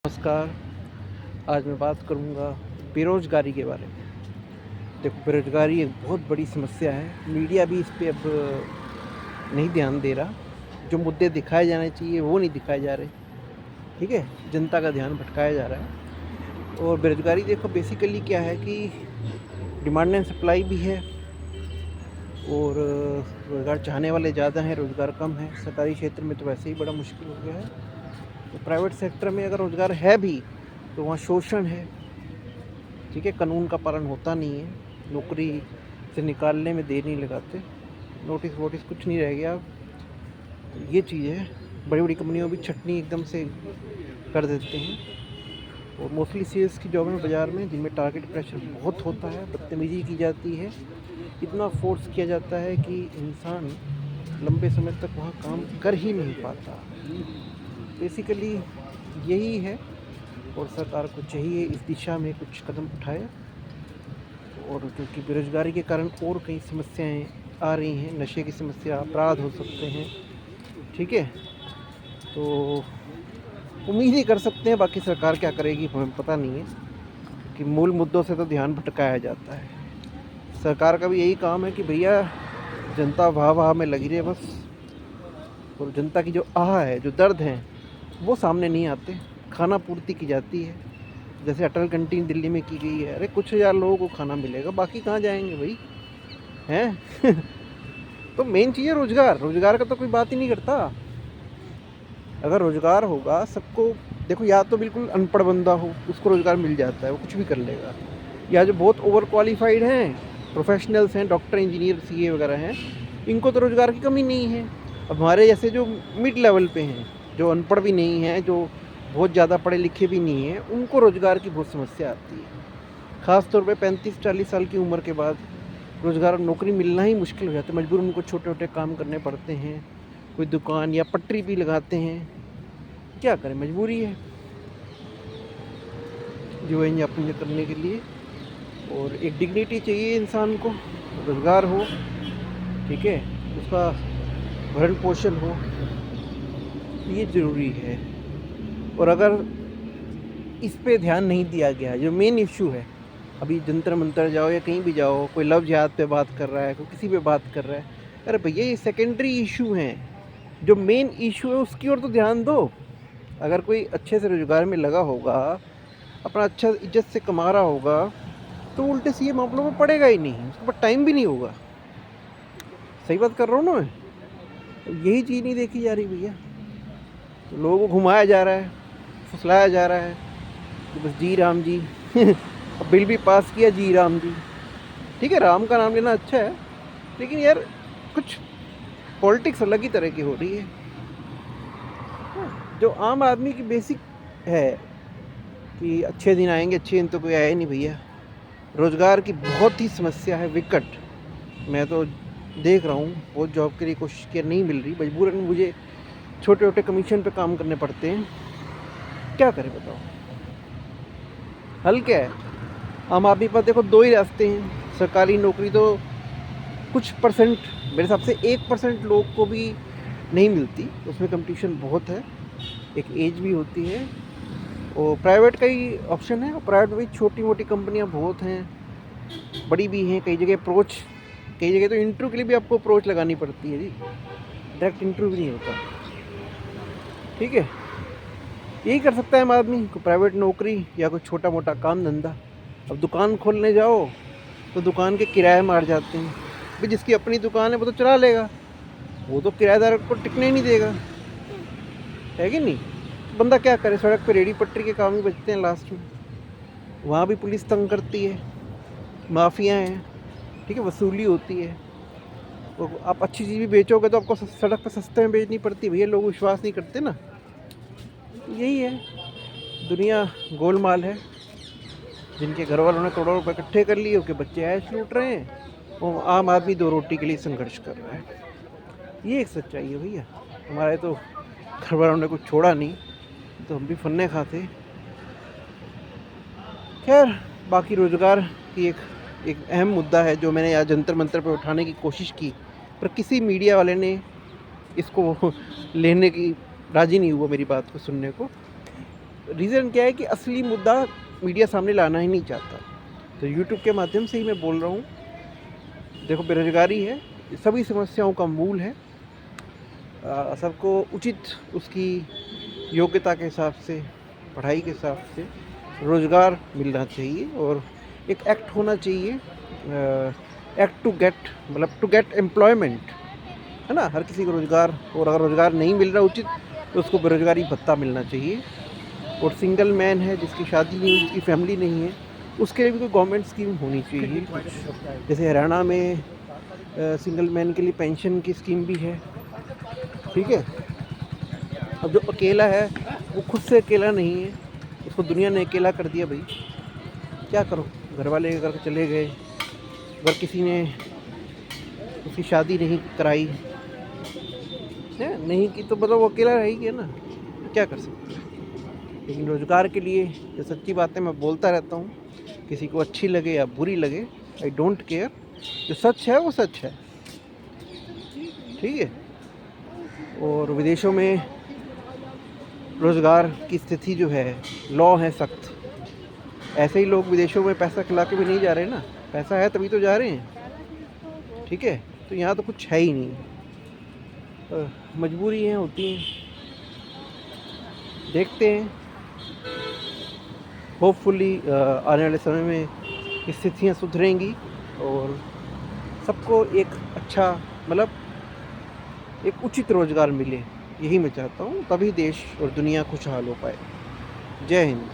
नमस्कार। आज मैं बात करूँगा बेरोज़गारी के बारे में। देखो, बेरोज़गारी एक बहुत बड़ी समस्या है। मीडिया भी इस पे अब नहीं ध्यान दे रहा। जो मुद्दे दिखाए जाने चाहिए वो नहीं दिखाए जा रहे, ठीक है? जनता का ध्यान भटकाया जा रहा है। और बेरोज़गारी देखो बेसिकली क्या है कि डिमांड एंड सप्लाई भी है और रोज़गार चाहने वाले ज़्यादा हैं, रोज़गार कम है। सरकारी क्षेत्र में तो वैसे ही बड़ा मुश्किल हो गया है। तो प्राइवेट सेक्टर में अगर रोज़गार है भी तो वहाँ शोषण है, ठीक है? कानून का पालन होता नहीं है, नौकरी से निकालने में देर नहीं लगाते, नोटिस वोटिस कुछ नहीं रह गया। तो ये चीज़ है, बड़ी-बड़ी कंपनियों भी छँटनी एकदम से कर देते हैं। और मोस्टली सेल्स की जॉब है बाज़ार में जिनमें टारगेट प्रेशर बहुत होता है, बदतमीज़ी की जाती है, इतना फ़ोर्स किया जाता है कि इंसान लंबे समय तक वहाँ काम कर ही नहीं पाता। बेसिकली यही है और सरकार को चाहिए इस दिशा में कुछ कदम उठाए। और क्योंकि बेरोज़गारी के कारण और कई समस्याएं आ रही हैं, नशे की समस्या, अपराध हो सकते हैं, ठीक है? तो उम्मीद ही कर सकते हैं, बाकी सरकार क्या करेगी हमें पता नहीं है, कि मूल मुद्दों से तो ध्यान भटकाया जाता है। सरकार का भी यही काम है कि भैया जनता वाह-वाह में लगी रहे बस, और जनता की जो आह है, जो दर्द हैं, वो सामने नहीं आते। खाना पूर्ति की जाती है, जैसे अटल कैंटीन दिल्ली में की गई है। अरे कुछ हज़ार लोगों को खाना मिलेगा, बाकी कहाँ जाएंगे भाई, हैं? तो मेन चीज़ है रोज़गार। रोज़गार का तो कोई बात ही नहीं करता। अगर रोज़गार होगा सबको, देखो या तो बिल्कुल अनपढ़ बंदा हो उसको रोज़गार मिल जाता है, वो कुछ भी कर लेगा, या जो बहुत ओवर क्वालिफाइड हैं, प्रोफेशनल्स हैं, डॉक्टर, इंजीनियर, सीए वगैरह हैं, इनको तो रोज़गार की कमी नहीं है। अब हमारे जैसे जो मिड लेवल पे हैं, जो अनपढ़ भी नहीं हैं, जो बहुत ज़्यादा पढ़े लिखे भी नहीं हैं, उनको रोज़गार की बहुत समस्या आती है। ख़ास तौर पे 35-40 साल की उम्र के बाद रोज़गार, नौकरी मिलना ही मुश्किल हो जाता है। मजबूरन उनको छोटे-छोटे काम करने पड़ते हैं, कोई दुकान या पटरी भी लगाते हैं। क्या करें, मजबूरी है जीवन यापन करने के लिए। और एक डिग्निटी चाहिए इंसान को, रोज़गार हो, ठीक है? उसका भरण पोषण हो, ये ज़रूरी है। और अगर इस पे ध्यान नहीं दिया गया, जो मेन इश्यू है, अभी जंतर मंतर जाओ या कहीं भी जाओ, कोई लव जिहाद पे बात कर रहा है, कोई किसी पे बात कर रहा है। अरे भैया ये सेकेंडरी इशू हैं, जो मेन इशू है उसकी ओर तो ध्यान दो। अगर कोई अच्छे से रोज़गार में लगा होगा, अपना अच्छा इज्जत से कमा रहा होगा, तो उल्टे सीधे मामलों में पड़ेगा ही नहीं, उसके पास टाइम भी नहीं होगा। सही बात कर रहा हूँ ना मैं? तो यही चीज़ नहीं देखी जा रही भैया। तो लोगों को घुमाया जा रहा है, फुसलाया जा रहा है कि बस जी राम जी। अब बिल भी पास किया, जी राम जी। ठीक है, राम का नाम लेना अच्छा है, लेकिन यार कुछ पॉलिटिक्स अलग ही तरह की हो रही है। जो आम आदमी की बेसिक है कि अच्छे दिन आएंगे, अच्छे दिन तो कोई आया ही नहीं भैया। रोज़गार की बहुत ही समस्या है, विकट। मैं तो देख रहा हूँ, बहुत जॉब के लिए कोशिश किया, नहीं मिल रही। मजबूरन मुझे छोटे छोटे कमीशन पे काम करने पड़ते हैं। क्या करें बताओ, हल क्या है? आम आदमी के पास देखो दो ही रास्ते हैं। सरकारी नौकरी तो कुछ परसेंट, मेरे हिसाब से 1% लोग को भी नहीं मिलती, उसमें कंपटीशन बहुत है, एक एज भी होती है। और प्राइवेट का ही ऑप्शन है, और प्राइवेट में भी छोटी मोटी कंपनियां बहुत हैं, बड़ी भी हैं। कई जगह अप्रोच, कई जगह तो इंटरव्यू के लिए भी आपको अप्रोच लगानी पड़ती है जी, डायरेक्ट इंटरव्यू भी नहीं होता, ठीक है? यही कर सकता है आम आदमी को, प्राइवेट नौकरी या कोई छोटा मोटा काम धंधा। अब दुकान खोलने जाओ तो दुकान के किराए मार जाते हैं भाई। जिसकी अपनी दुकान है वो तो चला लेगा, वो तो किराएदार को टिकने ही नहीं देगा, है कि नहीं? तो बंदा क्या करे, सड़क पे रेडी पटरी के काम ही बचते हैं लास्ट में। वहाँ भी पुलिस तंग करती है, माफिया हैं, ठीक है, वसूली होती है। तो आप अच्छी चीज़ भी बेचोगे तो आपको सड़क पर सस्ते में बेचनी पड़ती है भैया, लोग विश्वास नहीं करते ना। तो यही है, दुनिया गोलमाल है। जिनके घर वालों ने करोड़ों रुपए इकट्ठे कर लिए, उनके बच्चे ऐश लूट रहे हैं, और आम आदमी दो रोटी के लिए संघर्ष कर रहा है। ये एक सच्चाई है भैया। हमारे तो घर वालों ने कुछ छोड़ा नहीं, तो हम भी फन्ने खाते। खैर, बाकी रोज़गार की एक अहम मुद्दा है जो मैंने आज जंतर मंतर पे उठाने की कोशिश की, पर किसी मीडिया वाले ने इसको लेने की राज़ी नहीं हुआ, मेरी बात को सुनने को। रीज़न क्या है कि असली मुद्दा मीडिया सामने लाना ही नहीं चाहता। तो यूट्यूब के माध्यम से ही मैं बोल रहा हूँ, देखो बेरोज़गारी है, सभी समस्याओं का मूल है। सबको उचित उसकी योग्यता के हिसाब से, पढ़ाई के हिसाब से रोज़गार मिलना चाहिए और एक एक्ट होना चाहिए, एक्ट टू गेट, मतलब टू गेट एम्प्लॉयमेंट, है ना? हर किसी को रोज़गार, और अगर रोज़गार नहीं मिल रहा उचित तो उसको बेरोज़गारी भत्ता मिलना चाहिए। और सिंगल मैन है जिसकी शादी नहीं हुई, जिसकी फैमिली नहीं है, उसके लिए भी कोई गवर्नमेंट स्कीम होनी चाहिए कुछ। जैसे हरियाणा में सिंगल मैन के लिए पेंशन की स्कीम भी है, ठीक है। अब जो अकेला है वो खुद से अकेला नहीं है, उसको दुनिया ने अकेला कर दिया भाई, क्या करो? घर वाले अगर चले गए, अगर किसी ने उसकी शादी नहीं कराई है, नहीं की, तो मतलब वो अकेला रह ही गया ना, क्या कर सकते हैं। लेकिन रोज़गार के लिए जो सच्ची बातें मैं बोलता रहता हूँ, किसी को अच्छी लगे या बुरी लगे, आई डोंट केयर, जो सच है वो सच है, ठीक है। और विदेशों में रोज़गार की स्थिति जो है, लॉ है सख्त। ऐसे ही लोग विदेशों में पैसा खिला के भी नहीं जा रहे ना, पैसा है तभी तो जा रहे हैं, ठीक है। तो यहाँ तो कुछ है ही नहीं, मजबूरी हैं, होती हैं, देखते हैं। होपफुली आने वाले समय में स्थितियाँ सुधरेंगी और सबको एक अच्छा, मतलब एक उचित रोज़गार मिले, यही मैं चाहता हूँ, तभी देश और दुनिया खुशहाल हो पाए। जय हिंद।